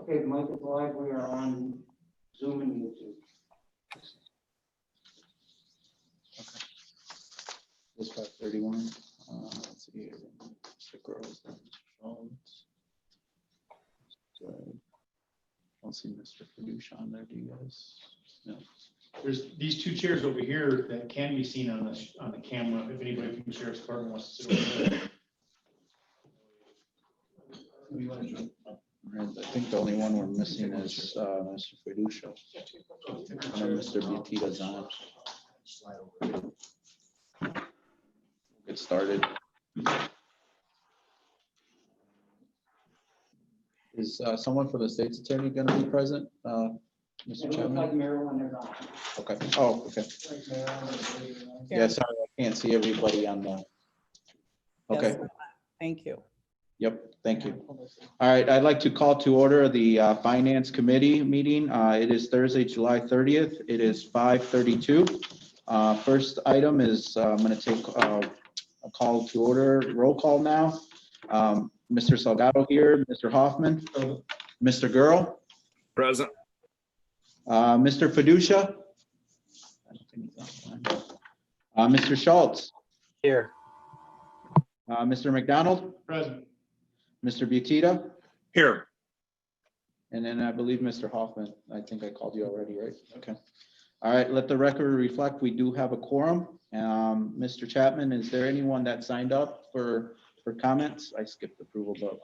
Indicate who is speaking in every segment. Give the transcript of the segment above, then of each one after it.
Speaker 1: Okay, Mike is live. We are on Zoom and YouTube.
Speaker 2: Okay. This 531. Let's see here. The girls. I don't see Mr. Fiducia on there. Do you guys? No.
Speaker 3: There's these two chairs over here that can be seen on the camera. If anybody from the sheriff's department wants to sit over there.
Speaker 2: I think the only one we're missing is Mr. Fiducia. And then Mr. Butita's on. Get started. Is someone for the state's attorney going to be present? Mr. Chapman?
Speaker 1: Like Maryland or not.
Speaker 2: Okay. Oh, okay.
Speaker 1: Like Maryland.
Speaker 2: Yeah, sorry, I can't see everybody on the. Okay.
Speaker 4: Yes, thank you.
Speaker 2: Yep, thank you. All right, I'd like to call to order the Finance Committee meeting. It is Thursday, July 30th. It is 5:32. First item is I'm going to take a call to order. Roll call now. Mr. Salgado here, Mr. Hoffman, Mr. Girl,
Speaker 5: Present.
Speaker 2: Mr. Fiducia, Mr. Schultz,
Speaker 5: Here.
Speaker 2: Mr. McDonald,
Speaker 3: Present.
Speaker 2: Mr. Butita,
Speaker 5: Here.
Speaker 2: and then I believe Mr. Hoffman. I think I called you already, right? Okay. All right, let the record reflect we do have a quorum. Mr. Chapman, is there anyone that signed up for comments? I skipped approval, but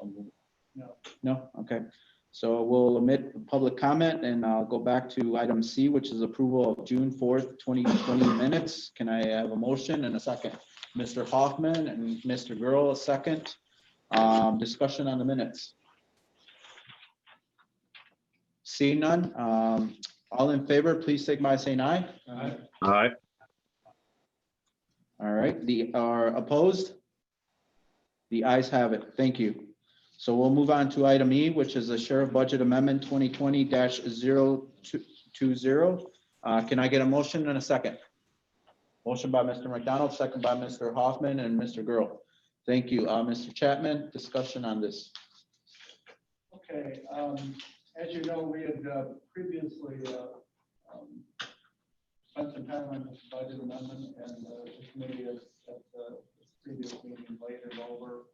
Speaker 1: No.
Speaker 2: no? Okay. So we'll omit public comment and I'll go back to item C, which is approval of June 4th, 2020 minutes. Can I have a motion and a second? Mr. Hoffman and Mr. Girl, a second. Discussion on the minutes. Seeing none, all in favor, please signify by saying aye.
Speaker 5: Aye.
Speaker 2: All right, are opposed? The ayes have it. Thank you. So we'll move on to item E, which is the Sheriff Budget Amendment 2020-020. Can I get a motion and a second? Motion by Mr. McDonald, second by Mr. Hoffman and Mr. Girl. Thank you. Mr. Chapman, discussion on this.
Speaker 6: Okay, as you know, we had previously spent some time on this budget amendment, and the committee has at the previous meeting laid it over.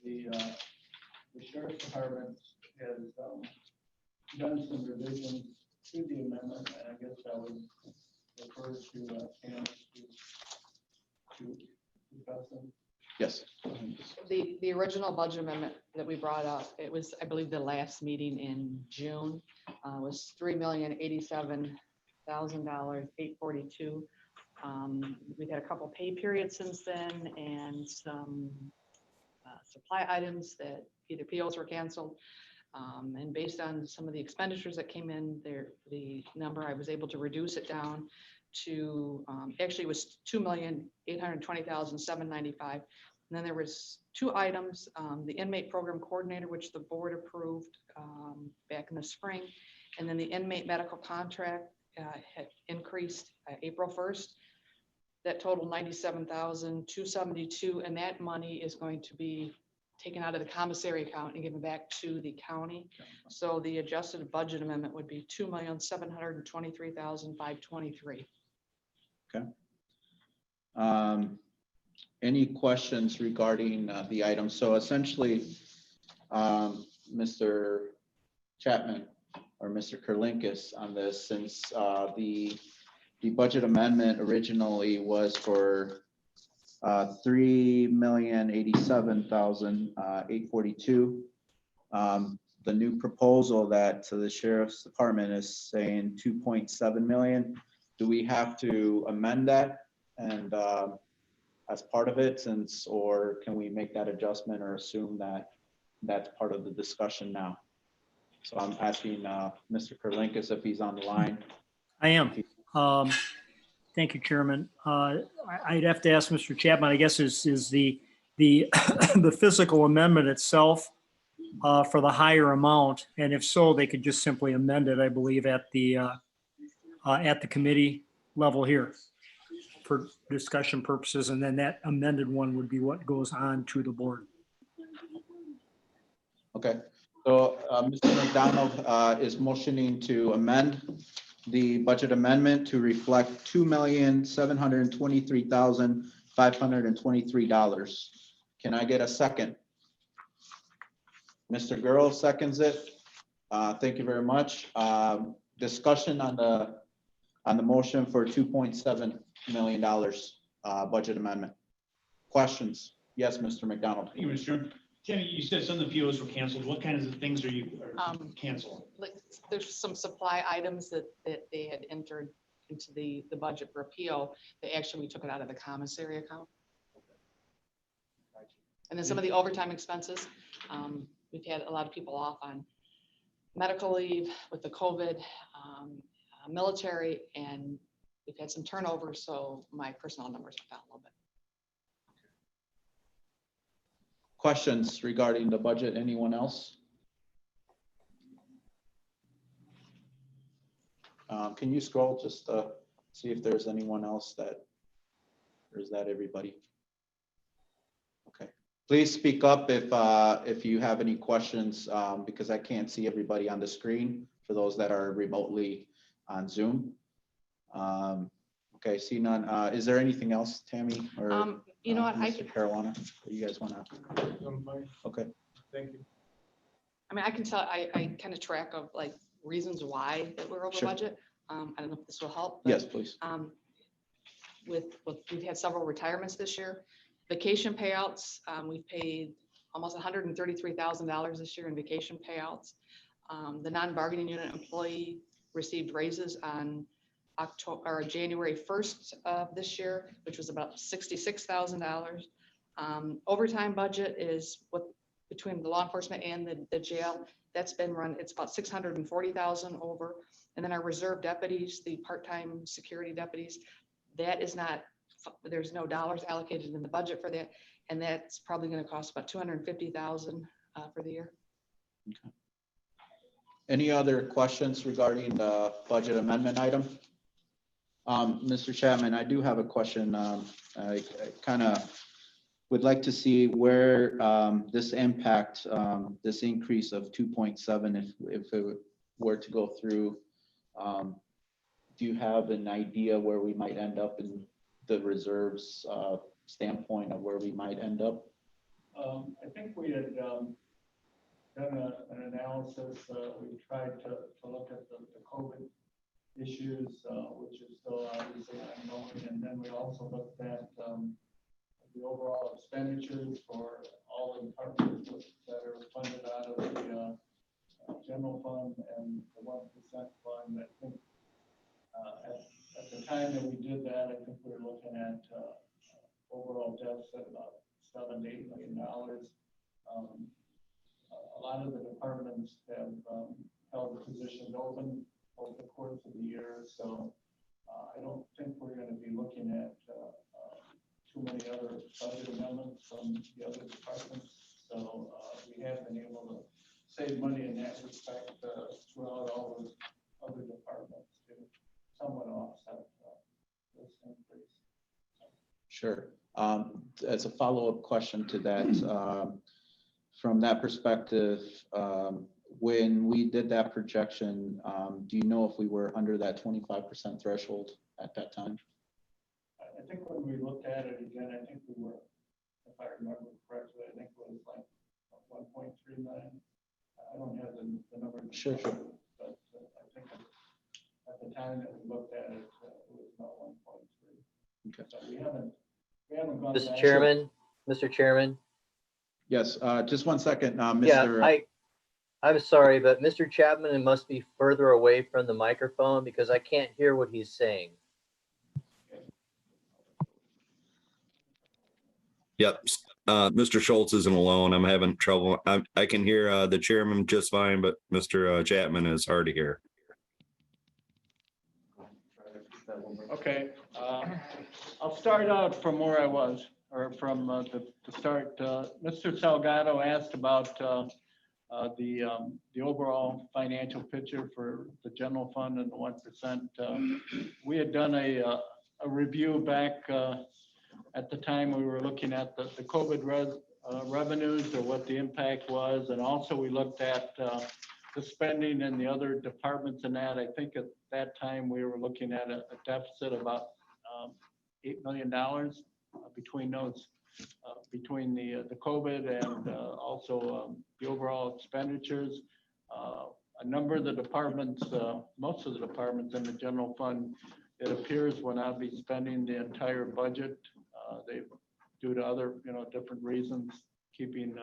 Speaker 6: The sheriff's department has done some revisions to the amendment, and I guess I would refer to Sam to discuss them.
Speaker 2: Yes.
Speaker 7: The original budget amendment that we brought up, it was, I believe, the last meeting in June, was $3,087,842. We've had a couple pay periods since then and some supply items that either POs were canceled. And based on some of the expenditures that came in there, the number, I was able to reduce it down to, actually it was $2,820,795. And then there was two items, the inmate program coordinator, which the board approved back in the spring. And then the inmate medical contract had increased April 1st. That totaled $97,272. And that money is going to be taken out of the commissary account and given back to the county. So the adjusted budget amendment would be $2,723,523.
Speaker 2: Okay. Any questions regarding the item? So essentially, Mr. Chapman or Mr. Kurlinkis on this, since the budget amendment originally was for $3,087,842. The new proposal that to the sheriff's department is saying 2.7 million. Do we have to amend that and as part of it, since, or can we make that adjustment or assume that that's part of the discussion now? So I'm asking Mr. Kurlinkis if he's on the line.
Speaker 8: I am. Thank you, Chairman. I'd have to ask Mr. Chapman, I guess, is the the physical amendment itself for the higher amount, and if so, they could just simply amend it, I believe, at the committee level here for discussion purposes, and then that amended one would be what goes on to the board.
Speaker 2: Okay. So Mr. McDonald is motioning to amend the budget amendment to reflect $2,723,523. Can I get a second? Mr. Girl seconds it. Thank you very much. Discussion on the motion for $2.7 million budget amendment. Questions? Yes, Mr. McDonald.
Speaker 3: Thank you, Mr. Chairman. Tammy, you said some of the POs were canceled. What kinds of things are canceled?
Speaker 7: Like, there's some supply items that they had entered into the budget for a PO. They actually, we took it out of the commissary account. And then some of the overtime expenses, we've had a lot of people off on medical leave with the COVID, military, and we've had some turnover, so my personnel numbers are down a little bit.
Speaker 2: Questions regarding the budget? Anyone else? Can you scroll just to see if there's anyone else that, or is that everybody? Okay, please speak up if you have any questions, because I can't see everybody on the screen for those that are remotely on Zoom. Okay, see none. Is there anything else, Tammy, or
Speaker 7: You know what,
Speaker 2: Mr. Caruana, that you guys want to? Okay.
Speaker 6: Thank you.
Speaker 7: I mean, I can tell, I kind of track of like reasons why that we're over
Speaker 2: Sure.
Speaker 7: budget. I don't know if this will help. But,
Speaker 2: Yes, please.
Speaker 7: we've had several retirements this year. Vacation payouts, we've paid almost $133,000 this year in vacation payouts. The non-bargaining unit employee received raises on January 1st of this year, which was about $66,000. Overtime budget is between the law enforcement and the jail. That's been run, it's about $640,000 over. And then our reserve deputies, the part-time security deputies, that is not, there's no dollars allocated in the budget for that. And that's probably going to cost about $250,000 for the year.
Speaker 2: Okay. Any other questions regarding the budget amendment item? Mr. Chapman, I do have a question. I kind of would like to see where this impact, this increase of 2.7, if it were to go through. Do you have an idea where we might end up in the reserves standpoint of where we might end up?
Speaker 6: I think we had done an analysis. We tried to look at the COVID issues, which is still obviously ongoing. And then we also looked at the overall expenditures for all the departments that are funded out of the general fund and the 1% fund. I think at the time that we did that, I think we were looking at overall deficit about $7 to $8 million. A lot of the departments have held positions open over the course of the year, so I don't think we're going to be looking at too many other budget amendments from the other departments. So we have been able to save money in that respect throughout all those other departments to somewhat offset this increase.
Speaker 2: Sure. As a follow-up question to that, from that perspective, when we did that projection, do you know if we were under that 25% threshold at that time?
Speaker 6: I think when we looked at it again, I think we were, if I remember correctly, I think it was like 1.3 million. I don't have the number.
Speaker 2: Sure.
Speaker 6: But I think at the time that we looked at it, it was about 1.3.
Speaker 2: Okay.
Speaker 6: So we haven't gone
Speaker 4: Mr.
Speaker 6: back.
Speaker 4: Chairman, Mr. Chairman.
Speaker 2: Yes, just one second, Mr.
Speaker 4: Yeah, I'm sorry, but Mr. Chapman must be further away from the microphone because I can't hear what he's saying.
Speaker 5: Yep. Mr. Schultz isn't alone. I'm having trouble. I can hear the chairman just fine, but Mr. Chapman is hard to hear.
Speaker 6: Okay, I'll start out from where I was, or from the start. Mr. Salgado asked about the overall financial picture for the general fund and the 1%. We had done a review back at the time we were looking at the COVID revenues or what the impact was. And also we looked at the spending in the other departments and that. I think at that time we were looking at a deficit of about $8 million between those, between the COVID and also the overall expenditures. A number of the departments, most of the departments in the general fund, it appears will not be spending the entire budget. They, due to other, different reasons, keeping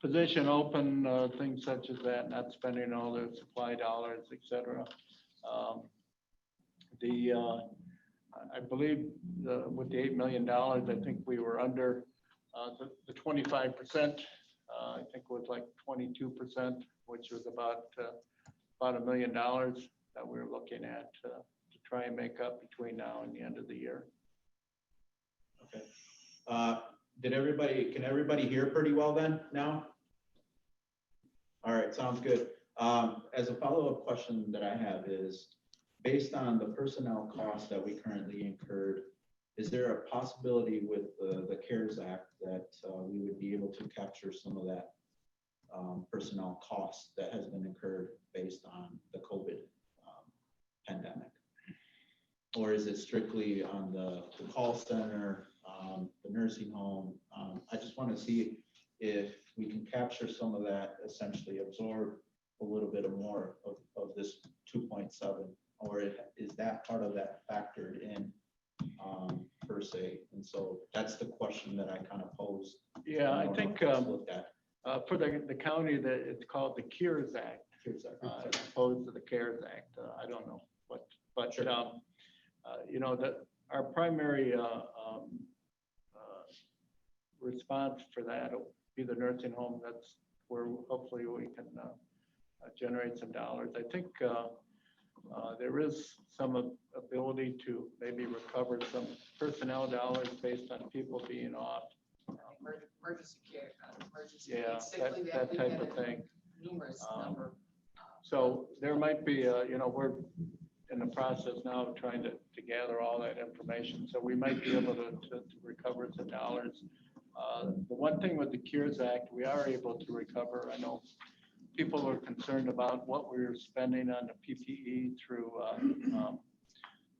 Speaker 6: position open, things such as that, not spending all their supply dollars, et cetera. I believe with the $8 million, I think we were under the 25%. I think it was like 22%, which was about $1 million that we were looking at to try and make up between now and the end of the year.
Speaker 2: Okay. Can everybody hear pretty well then now? All right, sounds good. As a follow-up question that I have is, based on the personnel costs that we currently incurred, is there a possibility with the CARES Act that we would be able to capture some of that personnel cost that has been incurred based on the COVID pandemic? Or is it strictly on the call center, the nursing home? I just want to see if we can capture some of that, essentially absorb a little bit more of this 2.7, or is that part of that factored in per se? And so that's the question that I kind of posed.
Speaker 6: Yeah, I think
Speaker 2: looked at.
Speaker 6: for the county, that it's called the CARES Act, as opposed to the CARES Act. I don't know what, but
Speaker 2: Sure.
Speaker 6: Our primary response for that will be the nursing home. That's where hopefully we can generate some dollars. I think there is some ability to maybe recover some personnel dollars based on people being off.
Speaker 9: Emergency care, emergency.
Speaker 6: Yeah,
Speaker 9: sick leave,
Speaker 6: that type of thing.
Speaker 9: Numerous number.
Speaker 6: So there might be, we're in the process now of trying to gather all that information. So we might be able to recover some dollars. The one thing with the CARES Act, we are able to recover. I know people are concerned about what we're spending on the PPE through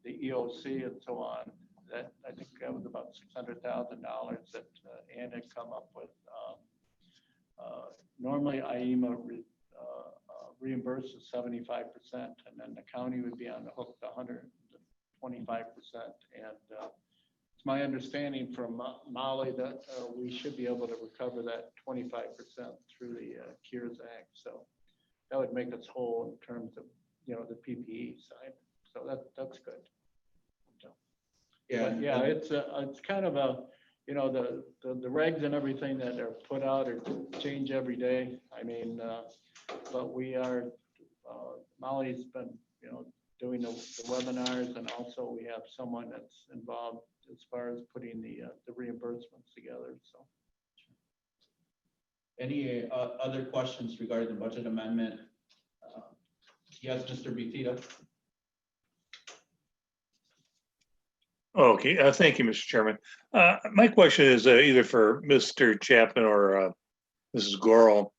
Speaker 6: the EOC and so on. That I think that was about $600,000 that Ann had come up with. Normally IEMA reimburses 75%, and then the county would be on the hook to 125%. And it's my understanding from Molly that we should be able to recover that 25% through the CARES Act. So that would make us whole in terms of the PPE side. So that's good. So,
Speaker 2: Yeah,
Speaker 6: but yeah, it's kind of a the regs and everything that are put out are change every day. I mean, but we are Molly's been doing the webinars, and also we have someone that's involved as far as putting the reimbursements together. So,
Speaker 2: any other questions regarding the budget amendment? Yes, Mr. Butita.
Speaker 10: Okay, thank you, Mr. Chairman. My question is either for Mr. Chapman or Mrs. Gorel.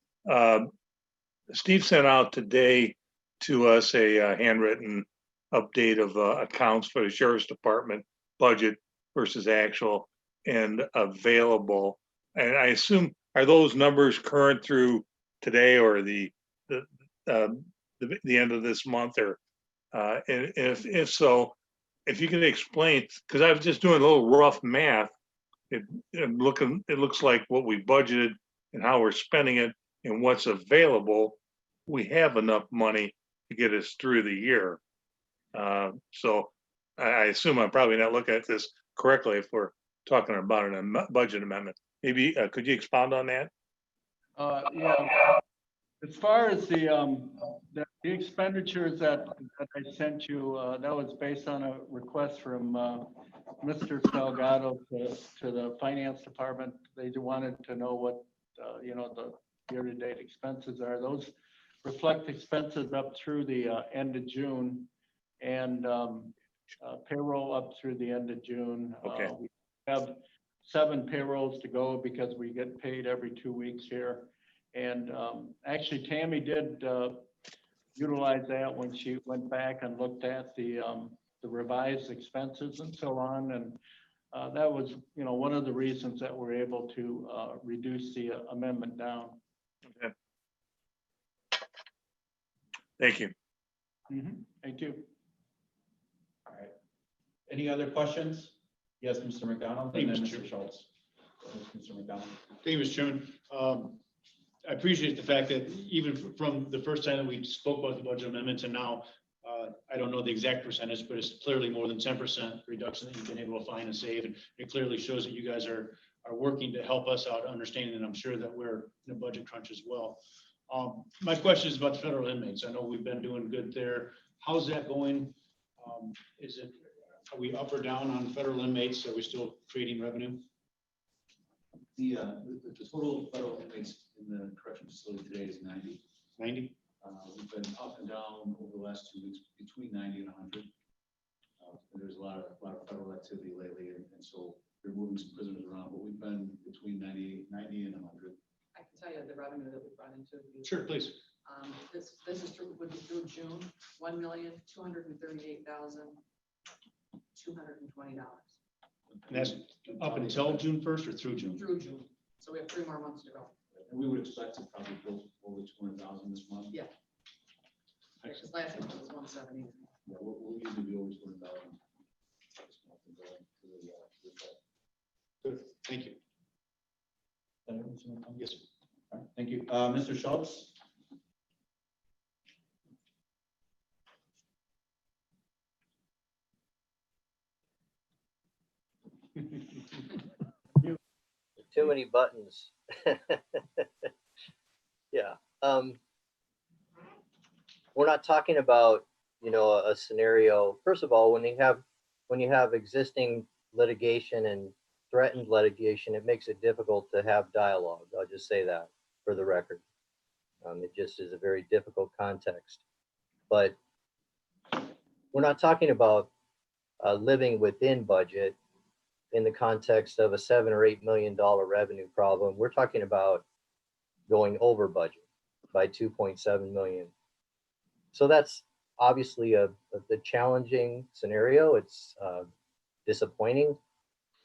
Speaker 10: Steve sent out today to us a handwritten update of accounts for the Sheriff's Department budget versus actual and available. And I assume, are those numbers current through today or the end of this month? Or and if so, if you can explain, because I was just doing a little rough math, it looks like what we budgeted and how we're spending it and what's available, we have enough money to get us through the year. So I assume I'm probably not looking at this correctly if we're talking about a budget amendment. Maybe could you expound on that?
Speaker 6: Yeah. As far as the expenditures that I sent you, that was based on a request from Mr. Salgado to the finance department. They wanted to know what the year-to-date expenses are. Those reflect expenses up through the end of June, and payroll up through the end of June.
Speaker 10: Okay.
Speaker 6: We have 7 payrolls to go because we get paid every 2 weeks here. And actually Tammy did utilize that when she went back and looked at the revised expenses and so on. And that was, one of the reasons that we're able to reduce the amendment down.
Speaker 10: Okay. Thank you.
Speaker 6: Thank you.
Speaker 2: All right. Any other questions? Yes, Mr. McDonald, and then
Speaker 3: Thank you,
Speaker 2: Mr. Schultz. Mr. McDonald.
Speaker 3: Thank you, Mr. Chairman. I appreciate the fact that even from the first time that we spoke about the budget amendment to now, I don't know the exact percentage, but it's clearly more than 10% reduction that you've been able to find and save. And it clearly shows that you guys are working to help us out understanding, and I'm sure that we're in a budget crunch as well. My question is about the federal inmates. I know we've been doing good there. How's that going? Are we up or down on federal inmates? Are we still creating revenue?
Speaker 11: The total federal inmates in the correctional facility today is 90.
Speaker 3: 90?
Speaker 11: We've been up and down over the last 2 weeks between 90 and 100. There's a lot of federal activity lately, and so they're moving some prisoners around, but we've been between 90 and 100.
Speaker 9: I can tell you the revenue that we brought into.
Speaker 3: Sure, please.
Speaker 9: This is through, would be through June, $1,238,220.
Speaker 3: And that's up until June 1st or through June?
Speaker 9: Through June. So we have 3 more months to go.
Speaker 11: And we would expect to probably go over 200,000 this month.
Speaker 9: Yeah. Because last month was 170.
Speaker 11: Yeah, we'll usually be over 200,000 this month and going to the
Speaker 3: Good, thank you.
Speaker 2: Yes, sir. All right, thank you. Mr. Schultz?
Speaker 4: Too many buttons. Yeah. We're not talking about, a scenario. First of all, when you have existing litigation and threatened litigation, it makes it difficult to have dialogue. I'll just say that for the record. It just is a very difficult context. But we're not talking about living within budget in the context of a $7 or $8 million revenue problem. We're talking about going over budget by 2.7 million. So that's obviously a challenging scenario. It's disappointing,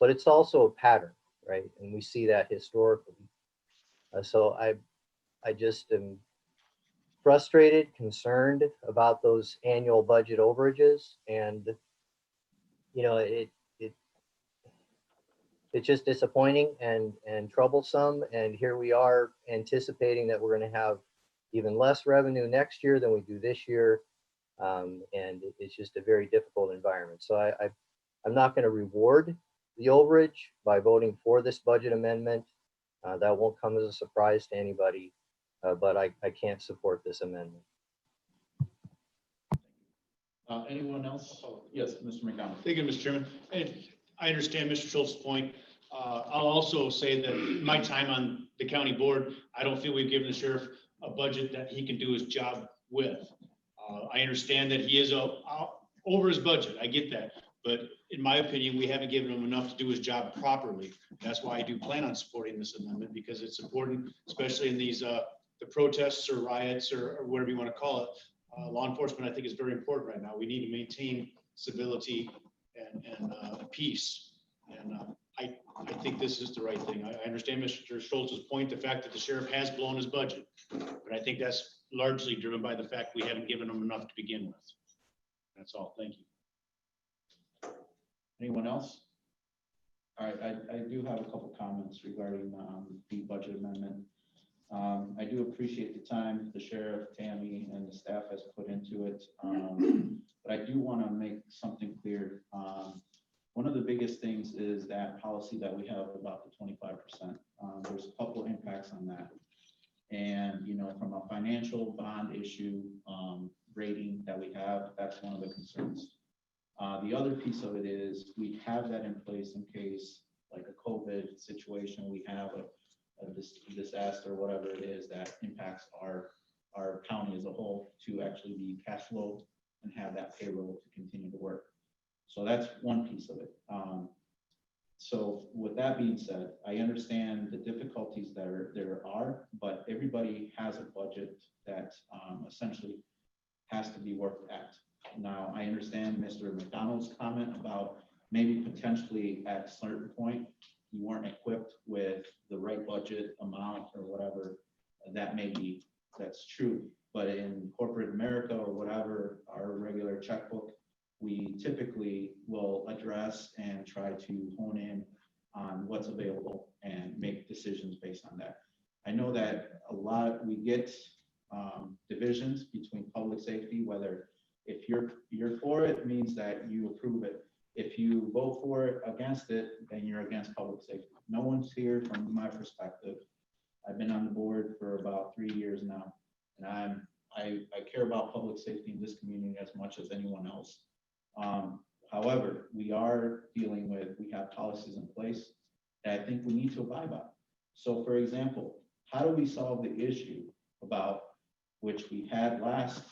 Speaker 4: but it's also a pattern, right? And we see that historically. So I just am frustrated, concerned about those annual budget overages, and it's just disappointing and troublesome. And here we are anticipating that we're going to have even less revenue next year than we do this year. And it's just a very difficult environment. So I'm not going to reward the overage by voting for this budget amendment. That won't come as a surprise to anybody, but I can't support this amendment.
Speaker 2: Anyone else? Yes, Mr. McDonald.
Speaker 3: Thank you, Mr. Chairman. And I understand Mr. Schultz's point. I'll also say that my time on the county board, I don't feel we've given the sheriff a budget that he can do his job with. I understand that he is over his budget. I get that. But in my opinion, we haven't given him enough to do his job properly. That's why I do plan on supporting this amendment, because it's important, especially in these the protests or riots or whatever you want to call it. Law enforcement, I think, is very important right now. We need to maintain civility and peace. And I think this is the right thing. I understand Mr. Schultz's point, the fact that the sheriff has blown his budget, but I think that's largely driven by the fact we haven't given him enough to begin with. That's all. Thank you.
Speaker 2: Anyone else? All right, I do have a couple comments regarding the budget amendment. I do appreciate the time the sheriff, Tammy, and the staff has put into it. But I do want to make something clear. One of the biggest things is that policy that we have about the 25%. There's a couple impacts on that. And, from a financial bond issue rating that we have, that's one of the concerns. The other piece of it is we have that in place in case, like a COVID situation, we have a disaster, whatever it is that impacts our county as a whole, to actually be cash flow and have that payroll to continue to work. So that's one piece of it. So with that being said, I understand the difficulties there are, but everybody has a budget that essentially has to be worked at. Now, I understand Mr. McDonald's comment about maybe potentially at a certain point, you weren't equipped with the right budget amount or whatever that may be. That's true. But in corporate America or whatever, our regular checkbook, we typically will address and try to hone in on what's available and make decisions based on that. I know that we get divisions between public safety, whether if you're for it, means that you approve it. If you vote for it, against it, then you're against public safety. No one's here from my perspective. I've been on the board for about 3 years now, and I care about public safety in this community as much as anyone else. However, we have policies in place that I think we need to abide by. So for example, how do we solve the issue about which we had last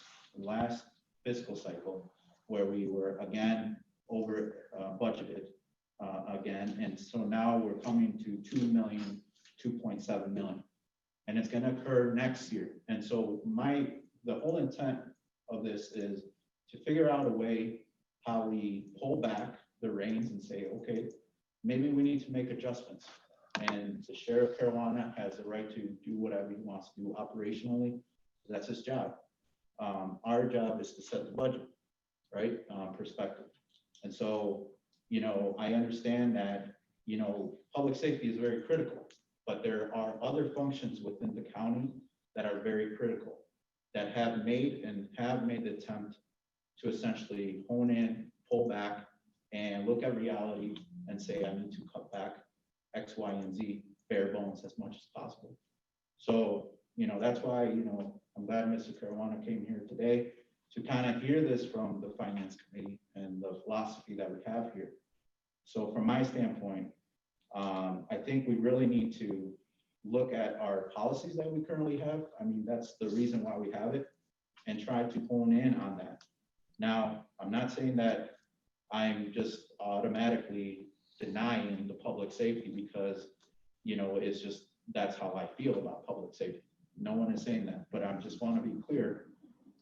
Speaker 2: fiscal cycle, where we were again over budgeted again, and so now we're coming to 2.7 million, and it's going to occur next year. And so the whole intent of this is to figure out a way how we pull back the reins and say, okay, maybe we need to make adjustments. And the Sheriff of Carolina has the right to do whatever he wants to do operationally. That's his job. Our job is to set the budget, right? Perspective. And so, I understand that, public safety is very critical, but there are other functions within the county that are very critical, that have made the attempt to essentially hone in, pull back, and look at reality and say, I need to cut back X, Y, and Z, bare bones as much as possible. So, that's why, I'm glad Mr. Caruana came here today to kind of hear this from the Finance Committee and the philosophy that we have here. So from my standpoint, I think we really need to look at our policies that we currently have. I mean, that's the reason why we have it, and try to hone in on that. Now, I'm not saying that I'm just automatically denying the public safety because, it's just, that's how I feel about public safety. No one is saying that, but I just want to be clear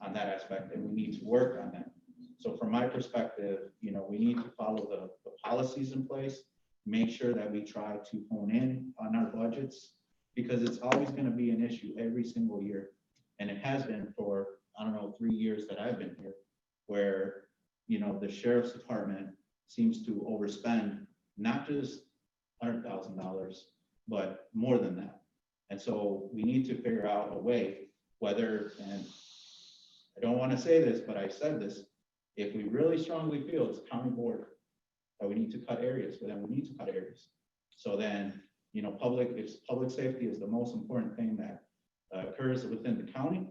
Speaker 2: on that aspect, and we need to work on that. So from my perspective, we need to follow the policies in place, make sure that we try to hone in on our budgets, because it's always going to be an issue every single year. And it has been for, 3 years that I've been here, where, the sheriff's department seems to overspend, not just $100,000, but more than that. And so we need to figure out a way, and I don't want to say this, but I said this, if we really strongly feel it's a county board that we need to cut areas, well, then we need to cut areas. So then, if public safety is the most important thing that occurs within the county,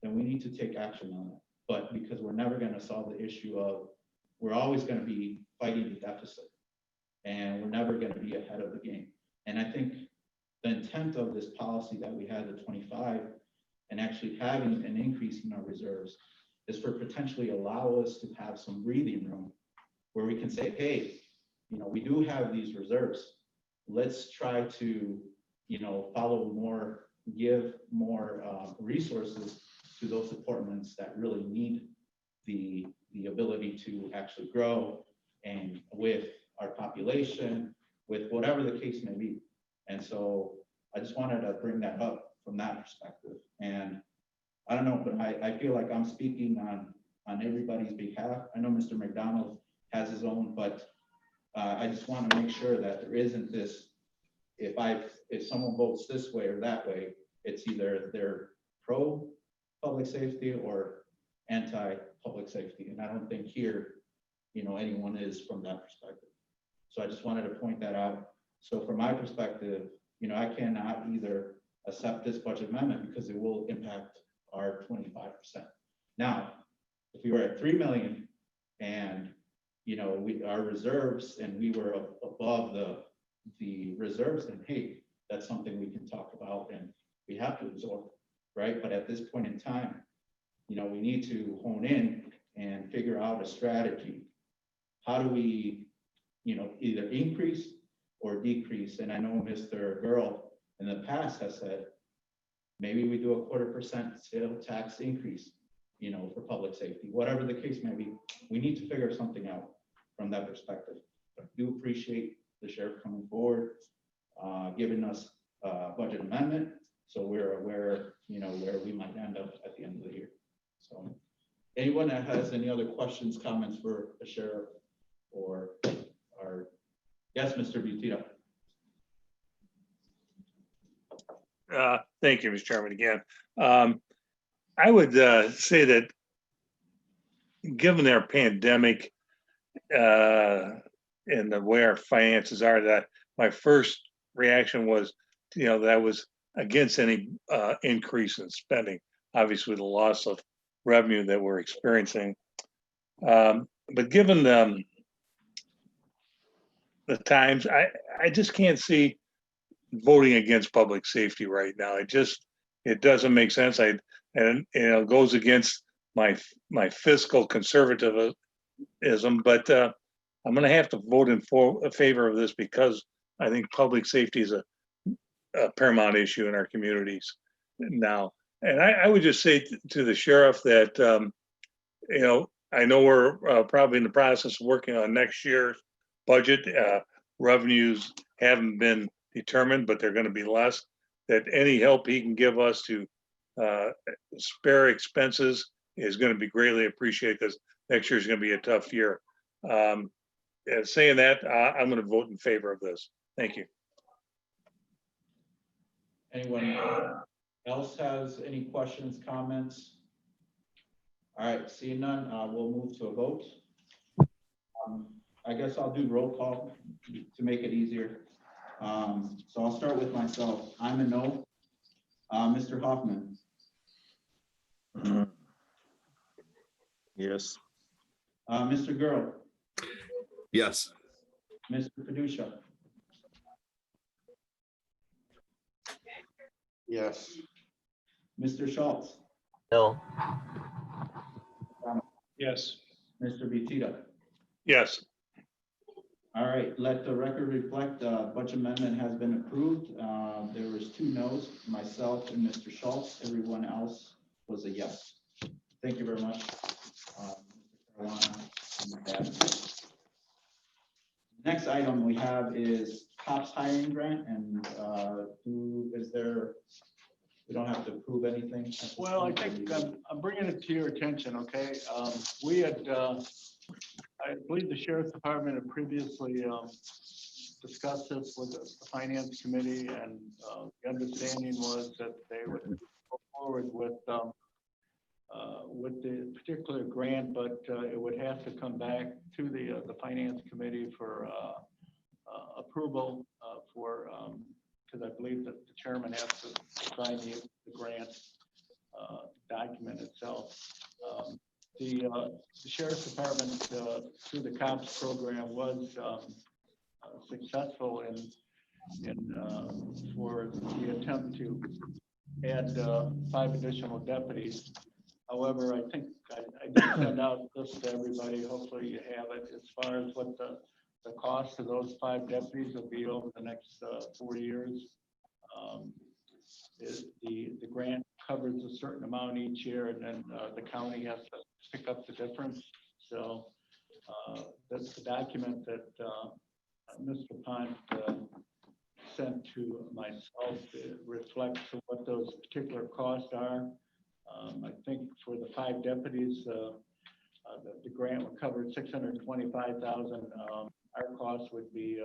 Speaker 2: then we need to take action on it. But because we're never going to solve the issue of, we're always going to be fighting the deficit, and we're never going to be ahead of the game. And I think the intent of this policy that we had at 25 and actually having an increase in our reserves is for potentially allow us to have some breathing room where we can say, hey, we do have these reserves. Let's try to, follow more, give more resources to those departments that really need the ability to actually grow, and with our population, with whatever the case may be. And so I just wanted to bring that up from that perspective. And I don't know, but I feel like I'm speaking on everybody's behalf. I know Mr. McDonald has his own, but I just want to make sure that there isn't this, if someone votes this way or that way, it's either they're pro public safety or anti-public safety. And I don't think here, anyone is from that perspective. So I just wanted to point that out. So from my perspective, I cannot either accept this budget amendment because it will impact our 25%. Now, if we were at 3 million and, our reserves, and we were above the reserves, then hey, that's something we can talk about and we have to absorb, right? But at this point in time, we need to hone in and figure out a strategy. How do we, either increase or decrease. And I know Mr. Girl in the past has said, maybe we do a 1/4% sales tax increase, for public safety, whatever the case may be. We need to figure something out from that perspective. But I do appreciate the sheriff coming forward, giving us a budget amendment, so we're aware, where we might end up at the end of the year. So anyone that has any other questions, comments for the sheriff or yes, Mr. Butita.
Speaker 10: Thank you, Mr. Chairman, again. I would say that given our pandemic and the way our finances are, that my first reaction was, that I was against any increase in spending, obviously the loss of revenue that we're experiencing. But given the times, I just can't see voting against public safety right now. It doesn't make sense. And it goes against my fiscal conservatism, but I'm going to have to vote in favor of this because I think public safety is a paramount issue in our communities now. And I would just say to the sheriff that, I know we're probably in the process of working on next year's budget. Revenues haven't been determined, but they're going to be less. That any help he can give us to spare expenses is going to be greatly appreciated, because next year is going to be a tough year. And saying that, I'm going to vote in favor of this. Thank you.
Speaker 2: Anyone else has any questions, comments? All right, seeing none, we'll move to a vote. I guess I'll do roll call to make it easier. So I'll start with myself. I'm a no. Mr. Hoffman.
Speaker 5: Yes.
Speaker 2: Mr. Girl.
Speaker 5: Yes.
Speaker 2: Mr. Paduccia.
Speaker 1: Yes.
Speaker 2: Mr. Schultz.
Speaker 4: No.
Speaker 3: Yes.
Speaker 2: Mr. Butita.
Speaker 10: Yes.
Speaker 2: All right, let the record reflect the budget amendment has been approved. There was 2 no's, myself and Mr. Schultz. Everyone else was a yes. Thank you very much. Next item we have is COPS hiring grant, and we don't have to approve anything.
Speaker 6: Well, I think I'm bringing it to your attention, okay? We had, I believe the sheriff's department had previously discussed this with the finance committee, and the understanding was that they would go forward with the particular grant, but it would have to come back to the finance committee for approval because I believe that the chairman has to sign the grant document itself. The sheriff's department through the COPS program was successful for the attempt to add 5 additional deputies. However, I think I did send out this to everybody. Hopefully you have it as far as what the cost of those 5 deputies will be over the next 4 years. The grant covers a certain amount each year, and then the county has to pick up the difference. So that's the document that Mr. Pont sent to myself. It reflects what those particular costs are. I think for the 5 deputies, the grant would cover $625,000. Our cost would be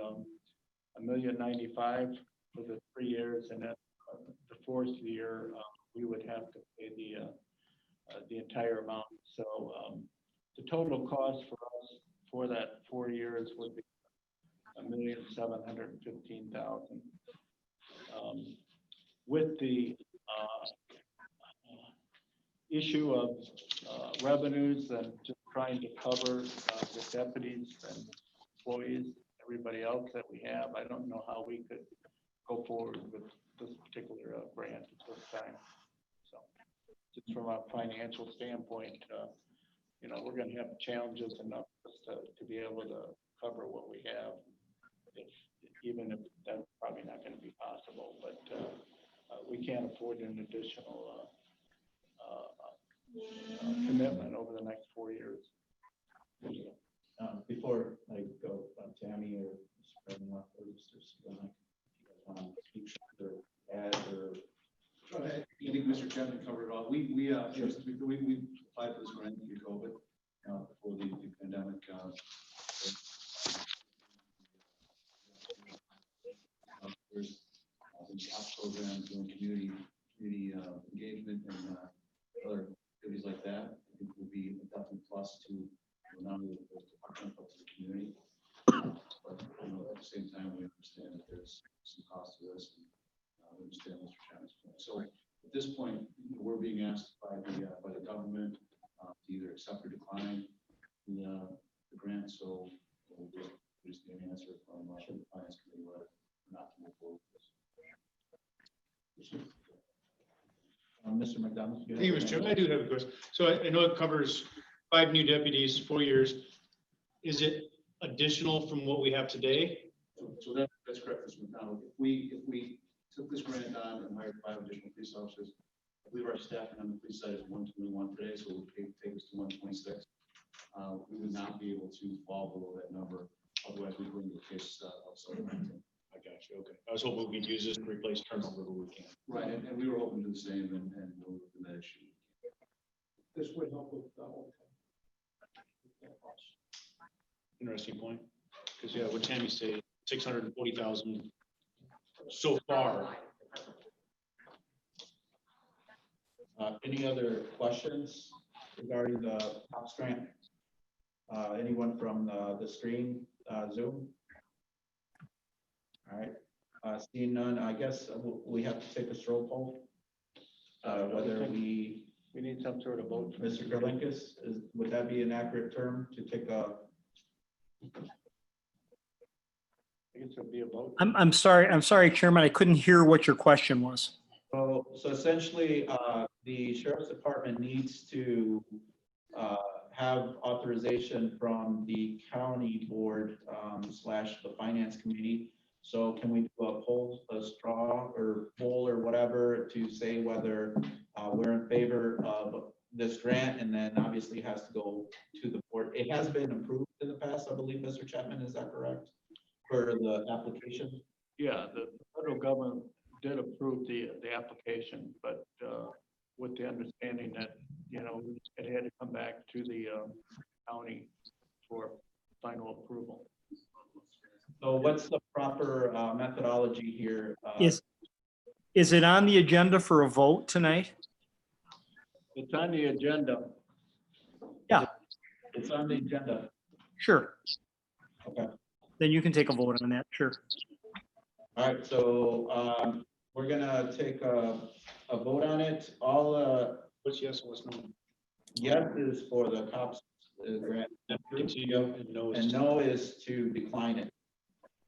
Speaker 6: $1,095,000 for the 3 years, and then the 4th year we would have to pay the entire amount. So the total cost for us for that 4 years would be $1,715,000. With the issue of revenues and just trying to cover the deputies and employees, everybody else that we have, I don't know how we could go forward with this particular grant at this time. So just from a financial standpoint, we're going to have challenges enough just to be able to cover what we have. even if that's probably not gonna be possible, but, we can't afford an additional, commitment over the next 4 years.
Speaker 2: Before I go, Tammy or Mr. President, or Mr. Suganik, speak or add or
Speaker 11: I think Mr. Chapman covered it all. We applied for this grant through COVID, before the pandemic. There's ops programs doing community engagement and other activities like that. I think would be a definite plus to not only the department but to the community. But at the same time, we understand that there's some cost to this. And, we understand Mr. Chapman's point. So at this point, we're being asked by the government to either accept or decline the grant. So we'll just get an answer from the finance committee whether or not to move forward with this.
Speaker 2: Mr. McDonald?
Speaker 3: Thank you, Mr. Chairman. I do have a question. So I know it covers 5 new deputies, 4 years. Is it additional from what we have today?
Speaker 11: So that's correct, Mr. McDonald. If we took this grant on and hired 5 additional police officers, I believe our staffing on the police side is 121 today, so it would take us to 126. We would not be able to fall below that number. Otherwise, we bring the case of supplementing.
Speaker 3: I got you. Okay. I was hoping we could use this to replace turnover, but we can't.
Speaker 11: Right, and we were hoping to do the same and go with the med issue.
Speaker 6: This would help with the whole thing.
Speaker 3: Interesting point. Because yeah, what Tammy say, 640,000 so far.
Speaker 2: Any other questions regarding the COPS grant? Anyone from the screen, Zoom? All right, seeing none, I guess we have to take a straw poll. Whether we
Speaker 6: need some sort of vote.
Speaker 2: Mr. Gerlinkus, would that be an accurate term to take a?
Speaker 6: I guess it would be a vote.
Speaker 8: I'm sorry, Chairman, I couldn't hear what your question was.
Speaker 2: So essentially, the Sheriff's Department needs to have authorization from the county board slash the finance committee. So can we do a poll, a straw or poll or whatever to say whether we're in favor of this grant, and then obviously has to go to the board. It has been approved in the past, I believe, Mr. Chapman, is that correct? For the application?
Speaker 6: Yeah, the federal government did approve the application, but with the understanding that, it had to come back to the county for final approval.
Speaker 2: So what's the proper methodology here?
Speaker 8: Is it on the agenda for a vote tonight?
Speaker 6: It's on the agenda.
Speaker 8: Yeah,
Speaker 2: It's on the agenda.
Speaker 8: sure.
Speaker 2: Okay.
Speaker 8: Then you can take a vote on that, sure.
Speaker 2: All right, so we're gonna take a vote on it. All
Speaker 3: What's yes and what's no?
Speaker 2: yes is for the COPS grant,
Speaker 3: And no is
Speaker 2: and no is to decline it.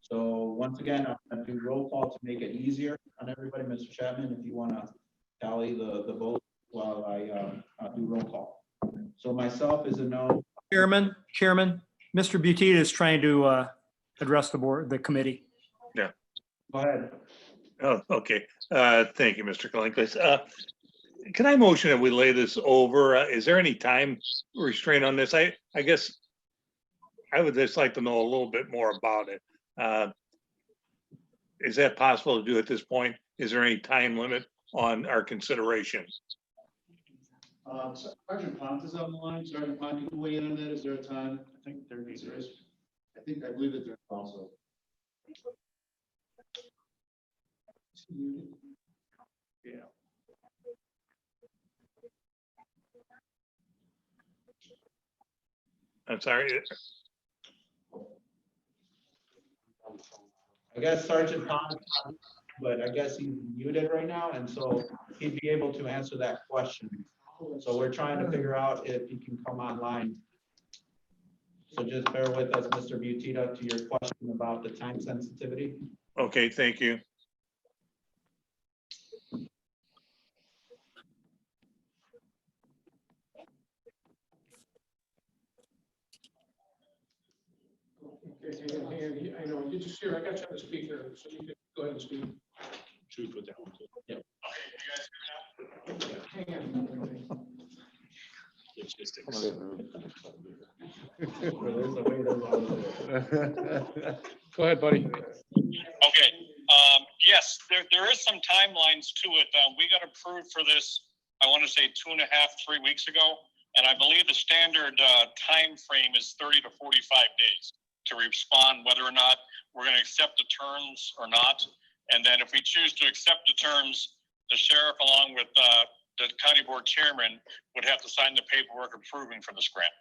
Speaker 2: So once again, I'm gonna do roll call to make it easier on everybody. Mr. Chapman, if you wanna tally the vote while I do roll call. So myself is a no.
Speaker 8: Chairman, Mr. Butita is trying to address the board, the committee.
Speaker 2: Go ahead.
Speaker 10: Oh, okay. Thank you, Mr. Kalinkas. Can I motion that we lay this over? Is there any time restraint on this? I guess I would just like to know a little bit more about it. Is that possible to do at this point? Is there any time limit on our consideration?
Speaker 11: Sergeant Pont is on the line. Sergeant Pont, can you weigh in on that? Is there a time?
Speaker 6: I think there is.
Speaker 11: I believe that there's also.
Speaker 6: Yeah.
Speaker 10: I'm sorry.
Speaker 2: I guess Sergeant Pond, but I guess he's muted right now, and so he'd be able to answer that question. So we're trying to figure out if he can come online. So just bear with us, Mr. Butita, to your question about the time sensitivity.
Speaker 10: Okay, thank you.
Speaker 6: Okay, I know, you just here, I got you on the speaker, so you can go ahead and speak.
Speaker 3: Truth with that one. too.
Speaker 6: Hang on.
Speaker 3: Logistics.
Speaker 6: Go ahead, buddy.
Speaker 12: Okay, yes, there is some timelines to it. We got approved for this, I want to say 2.5, 3 weeks ago. And I believe the standard time frame is 30 to 45 days to respond whether or not we're going to accept the terms or not. And then if we choose to accept the terms, the sheriff along with the county board chairman would have to sign the paperwork approving for this grant.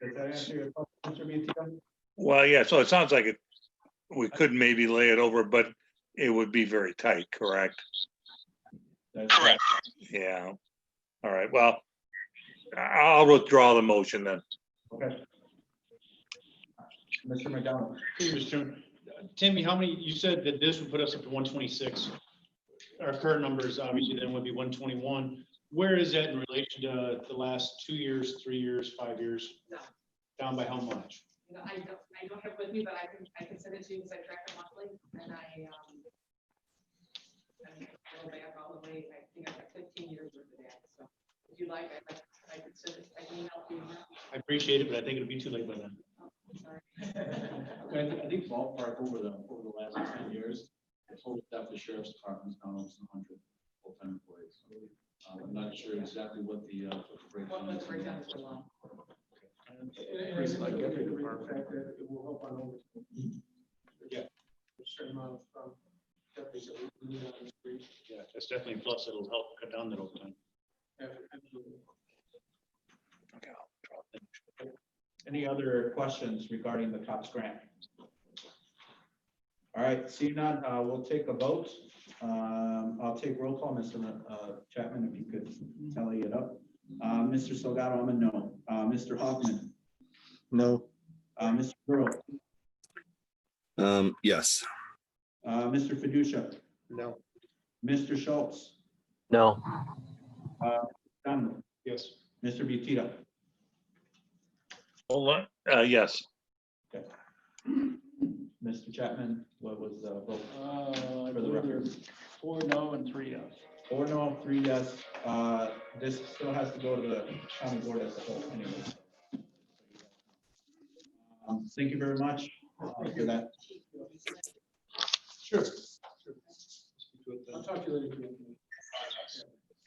Speaker 2: Does that answer your question, Mr. Buttigieg?
Speaker 10: Well, yeah, so it sounds like we could maybe lay it over, but it would be very tight, correct?
Speaker 2: That's
Speaker 12: Correct.
Speaker 10: Yeah. All right, well, I'll withdraw the motion then.
Speaker 2: Okay. Mr. McDonald.
Speaker 3: Thank you, Mr. Chairman. Timmy, how many, you said that this would put us up to 126. Our current numbers obviously then would be 121. Where is that in relation to the last 2 years, 3 years, 5 years?
Speaker 9: No.
Speaker 3: Down by how much?
Speaker 9: You know, I don't have it with me, but I can send it to you because I track it monthly and I go back all the way, I think I've got 15 years worth of that, so if you like, I could send it, I can email it to you now.
Speaker 3: I appreciate it, but I think it'll be too late by then.
Speaker 9: Oh, sorry.
Speaker 11: I think ballpark over the last 10 years, the total staff of the sheriff's department is now almost 100 full-time employees. I'm not sure exactly what the breakdown
Speaker 9: What
Speaker 11: is.
Speaker 9: the breakdown is for long.
Speaker 6: It's like every department, the fact that it will help on overtime.
Speaker 3: Yeah.
Speaker 6: A certain amount of deputies that we need on the street.
Speaker 3: Yeah, that's definitely a plus. It'll help cut down that overtime.
Speaker 6: Absolutely.
Speaker 2: Any other questions regarding the COPS grant? All right, seeing none, we'll take a vote. I'll take roll call, Mr. Chapman, if you could tally it up. Mr. Salgado, I'm a no. Mr. Hoffman,
Speaker 5: No.
Speaker 2: Mr. Burrow,
Speaker 5: Yes.
Speaker 2: Mr. Fiducia,
Speaker 6: No.
Speaker 2: Mr. Schultz,
Speaker 4: No.
Speaker 2: Donald,
Speaker 3: Yes.
Speaker 2: Mr. Butita.
Speaker 10: Hold on, yes.
Speaker 2: Mr. Chapman, what was the vote?
Speaker 6: I
Speaker 2: For the
Speaker 6: believe
Speaker 2: record.
Speaker 6: there's 4 no and 3 yes.
Speaker 2: 4 no, 3 yes. This still has to go to the county board as a whole anyway. Thank you very much for that.
Speaker 6: Sure. I'll talk to you later.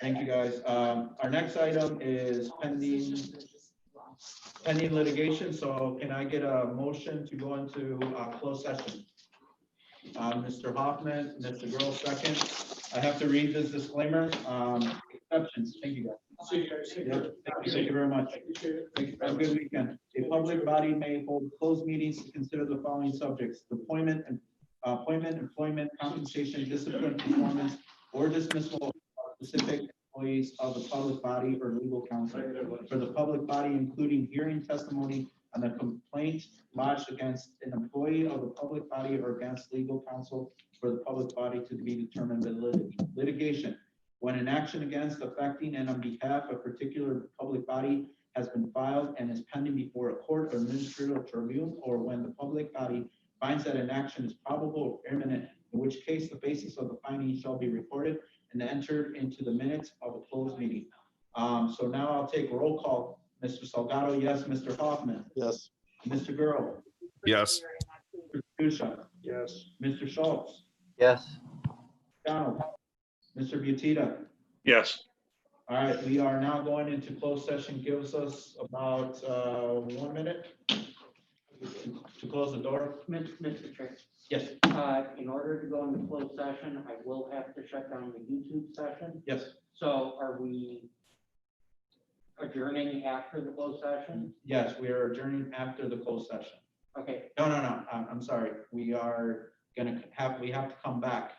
Speaker 2: Thank you, guys. Our next item is pending litigation. So can I get a motion to go into closed session? Mr. Hoffman, Mr. Girl, second. I have to read this disclaimer. Exceptions. Thank you, guys.
Speaker 6: See you guys. Take
Speaker 2: Yep.
Speaker 6: care.
Speaker 2: Thank you very much.
Speaker 6: Appreciate it. Thank you.
Speaker 2: Have a good weekend. A public body may hold closed meetings to consider the following subjects: appointment, employment, compensation, discipline, performance, or dismissal of specific employees of the public body or legal counsel for the public body, including hearing testimony on the complaint lodged against an employee of the public body or against legal counsel for the public body to be determined in litigation. When an action against, affecting, and on behalf of a particular public body has been filed and is pending before a court or ministerial tribunal, or when the public body finds that an action is probable or imminent, in which case the basis of the finding shall be recorded and entered into the minutes of a closed meeting. So now I'll take roll call. Mr. Salgado, yes. Mr. Hoffman.
Speaker 5: Yes.
Speaker 2: Mr. Girl.
Speaker 5: Yes.
Speaker 2: Mr. Fuchsia.
Speaker 6: Yes.
Speaker 2: Mr. Schultz.
Speaker 4: Yes.
Speaker 2: Donald. Mr. Butita.
Speaker 10: Yes.
Speaker 2: All right, we are now going into closed session. Gives us about 1 minute to close the door.
Speaker 1: Mr. Chair,
Speaker 2: Yes,
Speaker 1: in order to go into closed session, I will have to shut down the YouTube session.
Speaker 2: yes.
Speaker 1: So are we adjourning after the closed session?
Speaker 2: Yes, we are adjourning after the closed session.
Speaker 1: Okay,
Speaker 2: No, I'm sorry. We are we have to come back.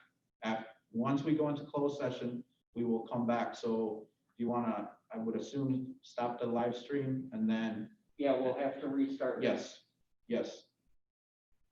Speaker 2: Once we go into closed session, we will come back. So you wanna, I would assume, stop the live stream and then,
Speaker 1: yeah, we'll have to restart.
Speaker 2: yes, yes.